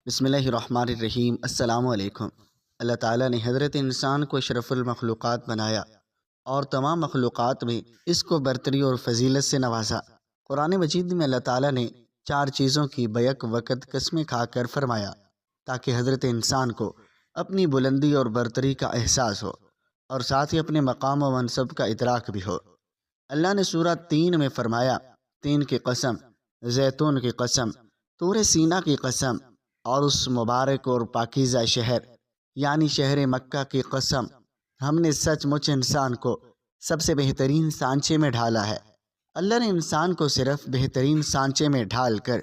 بسم اللہ الرحمن الرحیم۔ السلام علیکم۔ اللہ تعالیٰ نے حضرت انسان کو اشرف المخلوقات بنایا اور تمام مخلوقات میں اس کو برتری اور فضیلت سے نوازا۔ قرآن مجید میں اللہ تعالیٰ نے 4 چیزوں کی بیک وقت قسمیں کھا کر فرمایا تاکہ حضرت انسان کو اپنی بلندی اور برتری کا احساس ہو اور ساتھ ہی اپنے مقام و منصب کا ادراک بھی ہو۔ اللہ نے سورہ 3 میں فرمایا، تین کی قسم، زیتون کی قسم، طور سینا کی قسم اور اس مبارک اور پاکیزہ شہر یعنی شہر مکہ کی قسم، ہم نے سچ مچ انسان کو سب سے بہترین سانچے میں ڈھالا ہے۔ اللہ نے انسان کو صرف بہترین سانچے میں ڈھال کر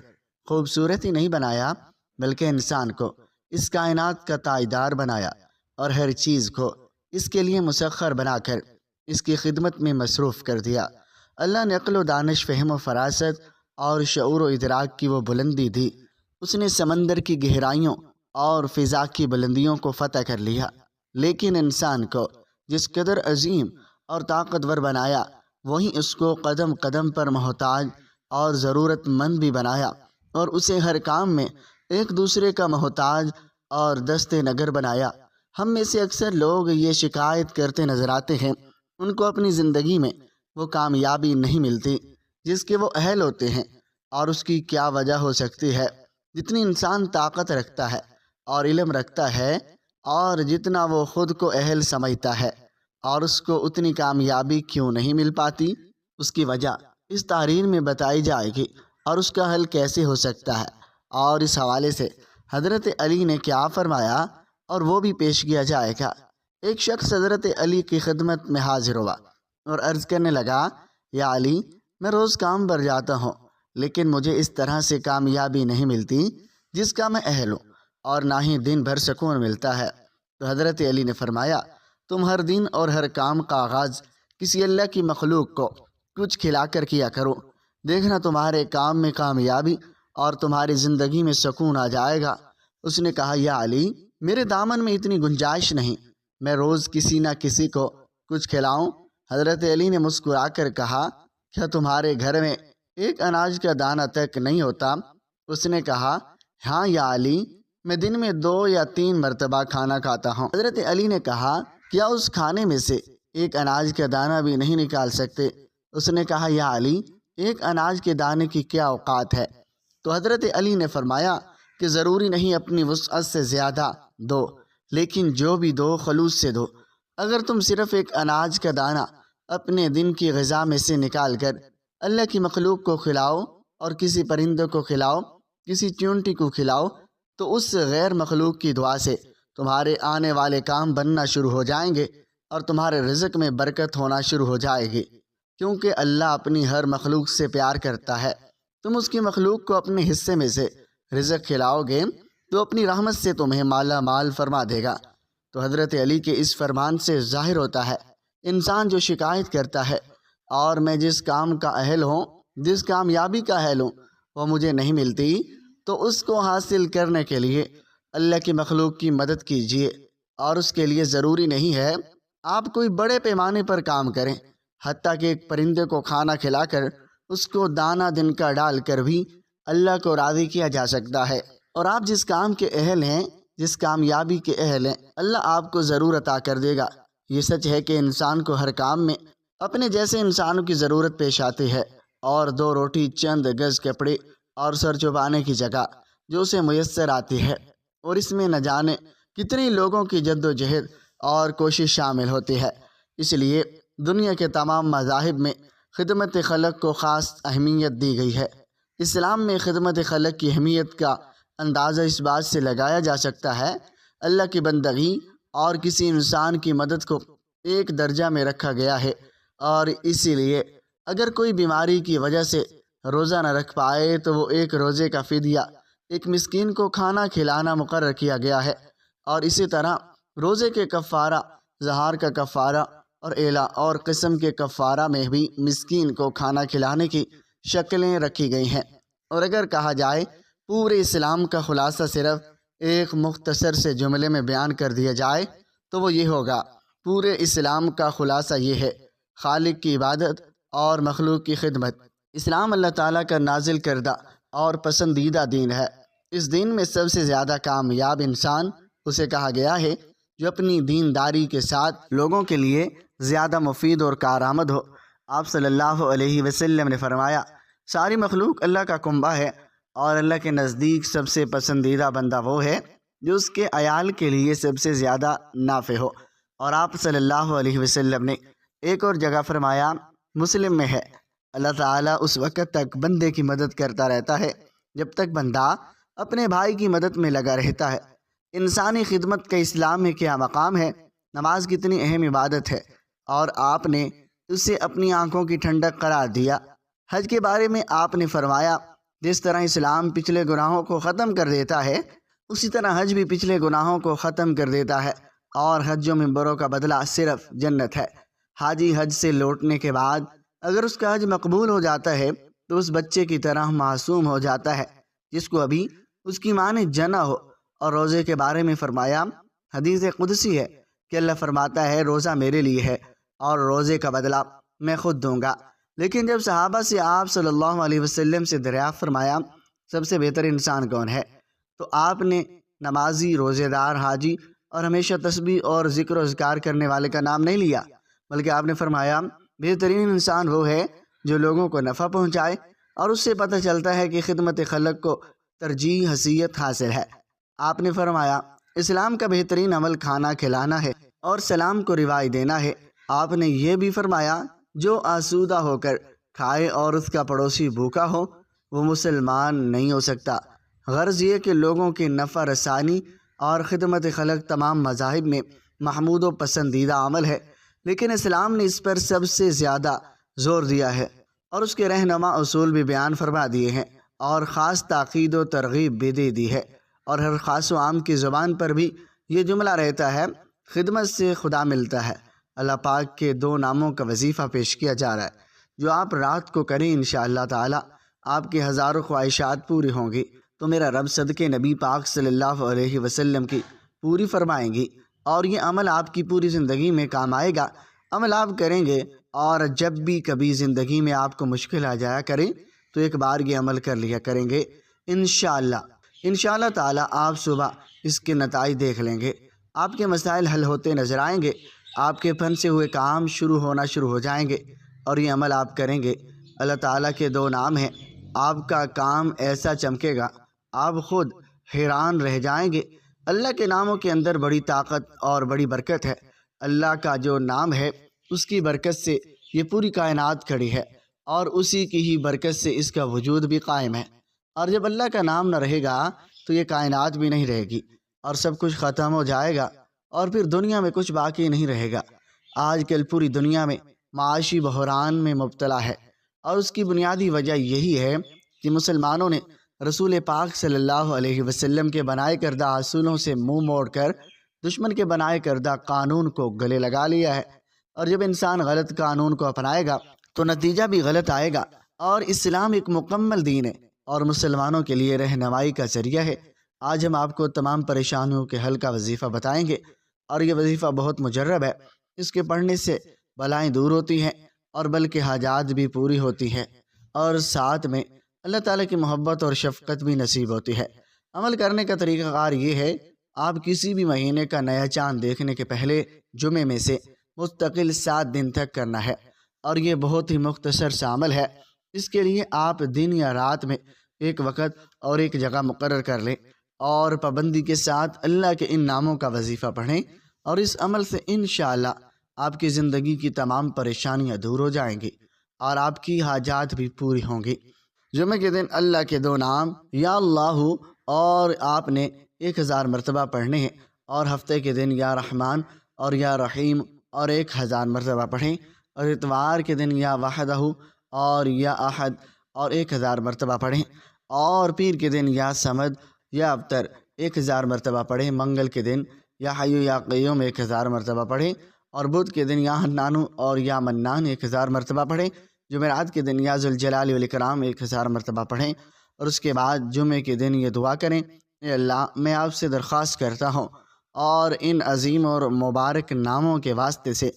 خوبصورت ہی نہیں بنایا بلکہ انسان کو اس کائنات کا تائیدار بنایا اور ہر چیز کو اس کے لیے مسخر بنا کر اس کی خدمت میں مصروف کر دیا۔ اللہ نے عقل و دانش، فہم و فراست اور شعور و ادراک کی وہ بلندی دی، اس نے سمندر کی گہرائیوں اور فضا کی بلندیوں کو فتح کر لیا، لیکن انسان کو جس قدر عظیم اور طاقتور بنایا وہیں اس کو قدم قدم پر محتاج اور ضرورت مند بھی بنایا اور اسے ہر کام میں ایک دوسرے کا محتاج اور دست نگر بنایا۔ ہم میں سے اکثر لوگ یہ شکایت کرتے نظر آتے ہیں ان کو اپنی زندگی میں وہ کامیابی نہیں ملتی جس کے وہ اہل ہوتے ہیں، اور اس کی کیا وجہ ہو سکتی ہے؟ جتنی انسان طاقت رکھتا ہے اور علم رکھتا ہے اور جتنا وہ خود کو اہل سمجھتا ہے، اور اس کو اتنی کامیابی کیوں نہیں مل پاتی؟ اس کی وجہ اس تحریر میں بتائی جائے گی اور اس کا حل کیسے ہو سکتا ہے، اور اس حوالے سے حضرت علی نے کیا فرمایا اور وہ بھی پیش کیا جائے گا۔ ایک شخص حضرت علی کی خدمت میں حاضر ہوا اور عرض کرنے لگا، یا علی، میں روز کام پر جاتا ہوں لیکن مجھے اس طرح سے کامیابی نہیں ملتی جس کا میں اہل ہوں، اور نہ ہی دن بھر سکون ملتا ہے۔ تو حضرت علی نے فرمایا، تم ہر دن اور ہر کام کا آغاز کسی اللہ کی مخلوق کو کچھ کھلا کر کیا کرو، دیکھنا تمہارے کام میں کامیابی اور تمہاری زندگی میں سکون آ جائے گا۔ اس نے کہا، یا علی، میرے دامن میں اتنی گنجائش نہیں، میں روز کسی نہ کسی کو کچھ کھلاؤں؟ حضرت علی نے مسکرا کر کہا، کیا تمہارے گھر میں ایک اناج کا دانہ تک نہیں ہوتا؟ اس نے کہا، ہاں یا علی، میں دن میں 2 یا 3 مرتبہ کھانا کھاتا ہوں۔ حضرت علی نے کہا، کیا اس کھانے میں سے ایک اناج کا دانہ بھی نہیں نکال سکتے؟ اس نے کہا، یا علی، ایک اناج کے دانے کی کیا اوقات ہے؟ تو حضرت علی نے فرمایا کہ ضروری نہیں اپنی وسعت سے زیادہ دو، لیکن جو بھی دو خلوص سے دو۔ اگر تم صرف ایک اناج کا دانہ اپنے دن کی غذا میں سے نکال کر اللہ کی مخلوق کو کھلاؤ اور کسی پرندے کو کھلاؤ، کسی چونٹی کو کھلاؤ، تو اس غیر مخلوق کی دعا سے تمہارے آنے والے کام بننا شروع ہو جائیں گے اور تمہارے رزق میں برکت ہونا شروع ہو جائے گی، کیونکہ اللہ اپنی ہر مخلوق سے پیار کرتا ہے۔ تم اس کی مخلوق کو اپنے حصے میں سے رزق کھلاؤ گے تو اپنی رحمت سے تمہیں مالا مال فرما دے گا۔ تو حضرت علی کے اس فرمان سے ظاہر ہوتا ہے، انسان جو شکایت کرتا ہے اور میں جس کام کا اہل ہوں، جس کامیابی کا اہل ہوں، وہ مجھے نہیں ملتی، تو اس کو حاصل کرنے کے لیے اللہ کی مخلوق کی مدد کیجیے، اور اس کے لیے ضروری نہیں ہے آپ کوئی بڑے پیمانے پر کام کریں، حتیٰ کہ ایک پرندے کو کھانا کھلا کر اس کو دانہ دن کا ڈال کر بھی اللہ کو راضی کیا جا سکتا ہے۔ اور آپ جس کام کے اہل ہیں، جس کامیابی کے اہل ہیں، اللہ آپ کو ضرور عطا کر دے گا۔ یہ سچ ہے کہ انسان کو ہر کام میں اپنے جیسے انسانوں کی ضرورت پیش آتی ہے، اور 2 روٹی، چند گز کپڑے اور سر چھپانے کی جگہ جو اسے میسر آتی ہے، اور اس میں نہ جانے کتنے لوگوں کی جد و جہد اور کوشش شامل ہوتی ہے۔ اس لیے دنیا کے تمام مذاہب میں خدمت خلق کو خاص اہمیت دی گئی ہے۔ اسلام میں خدمت خلق کی اہمیت کا اندازہ اس بات سے لگایا جا سکتا ہے، اللہ کی بندگی اور کسی انسان کی مدد کو ایک درجہ میں رکھا گیا ہے، اور اسی لیے اگر کوئی بیماری کی وجہ سے روزہ نہ رکھ پائے تو وہ ایک روزے کا فدیہ، ایک مسکین کو کھانا کھلانا مقرر کیا گیا ہے۔ اور اسی طرح روزے کے کفارہ، ظہار کا کفارہ اور اعلیٰ اور قسم کے کفارہ میں بھی مسکین کو کھانا کھلانے کی شکلیں رکھی گئی ہیں۔ اور اگر کہا جائے پورے اسلام کا خلاصہ صرف ایک مختصر سے جملے میں بیان کر دیا جائے تو وہ یہ ہوگا، پورے اسلام کا خلاصہ یہ ہے، خالق کی عبادت اور مخلوق کی خدمت۔ اسلام اللہ تعالیٰ کا نازل کردہ اور پسندیدہ دین ہے۔ اس دین میں سب سے زیادہ کامیاب انسان اسے کہا گیا ہے جو اپنی دینداری کے ساتھ لوگوں کے لیے زیادہ مفید اور کارآمد ہو۔ آپ صلی اللہ علیہ وسلم نے فرمایا، ساری مخلوق اللہ کا کنبہ ہے اور اللہ کے نزدیک سب سے پسندیدہ بندہ وہ ہے جو اس کے عیال کے لیے سب سے زیادہ نافع ہو۔ اور آپ صلی اللہ علیہ وسلم نے ایک اور جگہ فرمایا، مسلم میں ہے، اللہ تعالیٰ اس وقت تک بندے کی مدد کرتا رہتا ہے جب تک بندہ اپنے بھائی کی مدد میں لگا رہتا ہے۔ انسانی خدمت کا اسلام میں کیا مقام ہے، نماز کتنی اہم عبادت ہے اور آپ نے اسے اپنی آنکھوں کی ٹھنڈک قرار دیا۔ حج کے بارے میں آپ نے فرمایا، جس طرح اسلام پچھلے گناہوں کو ختم کر دیتا ہے اسی طرح حج بھی پچھلے گناہوں کو ختم کر دیتا ہے، اور حج و منبروں کا بدلہ صرف جنت ہے۔ حاجی حج سے لوٹنے کے بعد اگر اس کا حج مقبول ہو جاتا ہے تو اس بچے کی طرح معصوم ہو جاتا ہے جس کو ابھی اس کی ماں نے جنا ہو۔ اور روزے کے بارے میں فرمایا، حدیث قدسی ہے کہ اللہ فرماتا ہے، روزہ میرے لیے ہے اور روزے کا بدلہ میں خود دوں گا۔ لیکن جب صحابہ سے آپ صلی اللہ علیہ وسلم سے دریافت فرمایا سب سے بہتر انسان کون ہے، تو آپ نے نمازی، روزے دار، حاجی اور ہمیشہ تسبیح اور ذکر و اذکار کرنے والے کا نام نہیں لیا، بلکہ آپ نے فرمایا بہترین انسان وہ ہے جو لوگوں کو نفع پہنچائے اور اس سے پتہ چلتا ہے کہ خدمت خلق کو ترجیح حیثیت حاصل ہے۔ آپ نے فرمایا اسلام کا بہترین عمل کھانا کھلانا ہے اور سلام کو روائی دینا ہے۔ آپ نے یہ بھی فرمایا جو آسودہ ہو کر کھائے اور اس کا پڑوسی بھوکا ہو وہ مسلمان نہیں ہو سکتا۔ غرض یہ کہ لوگوں کی نفع رسانی اور خدمت خلق تمام مذاہب میں محمود و پسندیدہ عمل ہے، لیکن اسلام نے اس پر سب سے زیادہ زور دیا ہے اور اس کے رہنما اصول بھی بیان فرما دیے ہیں اور خاص تاکید و ترغیب بھی دے دی ہے۔ اور ہر خاص و عام کی زبان پر بھی یہ جملہ رہتا ہے، خدمت سے خدا ملتا ہے۔ اللہ پاک کے 2 ناموں کا وظیفہ پیش کیا جا رہا ہے جو آپ رات کو کریں، انشاءاللہ تعالی آپ کی ہزاروں خواہشات پوری ہوں گی، تو میرا رب صدقے نبی پاک صلی اللہ علیہ وسلم کی پوری فرمائیں گی، اور یہ عمل آپ کی پوری زندگی میں کام آئے گا۔ عمل آپ کریں گے اور جب بھی کبھی زندگی میں آپ کو مشکل آ جایا کریں تو ایک بار یہ عمل کر لیا کریں گے، انشاءاللہ تعالی آپ صبح اس کے نتائج دیکھ لیں گے، آپ کے مسائل حل ہوتے نظر آئیں گے، آپ کے پھنسے ہوئے کام شروع ہو جائیں گے، اور یہ عمل آپ کریں گے۔ اللہ تعالیٰ کے 2 نام ہیں، آپ کا کام ایسا چمکے گا آپ خود حیران رہ جائیں گے۔ اللہ کے ناموں کے اندر بڑی طاقت اور بڑی برکت ہے۔ اللہ کا جو نام ہے اس کی برکت سے یہ پوری کائنات کھڑی ہے اور اسی کی ہی برکت سے اس کا وجود بھی قائم ہے، اور جب اللہ کا نام نہ رہے گا تو یہ کائنات بھی نہیں رہے گی اور سب کچھ ختم ہو جائے گا اور پھر دنیا میں کچھ باقی نہیں رہے گا۔ آج کل پوری دنیا میں معاشی بحران میں مبتلا ہے اور اس کی بنیادی وجہ یہی ہے کہ مسلمانوں نے رسول پاک صلی اللہ علیہ وسلم کے بنائے کردہ اصولوں سے منہ موڑ کر دشمن کے بنائے کردہ قانون کو گلے لگا لیا ہے، اور جب انسان غلط قانون کو اپنائے گا تو نتیجہ بھی غلط آئے گا۔ اور اسلام ایک مکمل دین ہے اور مسلمانوں کے لیے رہنمائی کا ذریعہ ہے۔ آج ہم آپ کو تمام پریشانیوں کے حل کا وظیفہ بتائیں گے، اور یہ وظیفہ بہت مجرب ہے، اس کے پڑھنے سے بلائیں دور ہوتی ہیں اور بلکہ حاجات بھی پوری ہوتی ہیں، اور ساتھ میں اللہ تعالیٰ کی محبت اور شفقت بھی نصیب ہوتی ہے۔ عمل کرنے کا طریقہ کار یہ ہے، آپ کسی بھی مہینے کا نیا چاند دیکھنے کے پہلے جمعے میں سے مستقل 7 دن تک کرنا ہے، اور یہ بہت ہی مختصر سا عمل ہے۔ اس کے لیے آپ دن یا رات میں ایک وقت اور ایک جگہ مقرر کر لیں اور پابندی کے ساتھ اللہ کے ان ناموں کا وظیفہ پڑھیں، اور اس عمل سے انشاءاللہ آپ کی زندگی کی تمام پریشانیاں دور ہو جائیں گی اور آپ کی حاجات بھی پوری ہوں گی۔ جمعہ کے دن اللہ کے 2 نام یا اللہ اور آپ نے 1000 مرتبہ پڑھنے ہیں، اور ہفتے کے دن یا رحمان اور یا رحیم اور 1000 مرتبہ پڑھیں، اور اتوار کے دن یا وحدہ اور یا احد اور 1000 مرتبہ پڑھیں، اور پیر کے دن یا سمد یا ابتر 1000 مرتبہ پڑھیں، منگل کے دن یا حیو یا قیوم 1000 مرتبہ پڑھیں، اور بدھ کے دن یا حنانو اور یا منان 1000 مرتبہ پڑھیں، جمعرات کے دن یا ذوالجلال والاکرام 1000 مرتبہ پڑھیں، اور اس کے بعد جمعے کے دن یہ دعا کریں، اے اللہ میں آپ سے درخواست کرتا ہوں اور ان عظیم اور مبارک ناموں کے واسطے سے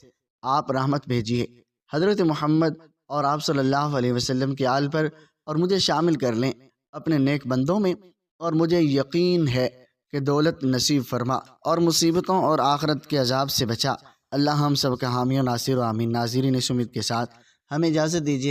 آپ رحمت بھیجیے حضرت محمد اور آپ صلی اللہ علیہ وسلم کے آل پر، اور مجھے شامل کر لیں اپنے نیک بندوں میں، اور مجھے یقین ہے کہ دولت نصیب فرما اور مصیبتوں اور آخرت کے عذاب سے بچا۔ اللہ ہم سب کا حامی و ناصر و آمین۔ ناظرین اس امید کے ساتھ ہمیں اجازت دیجیے۔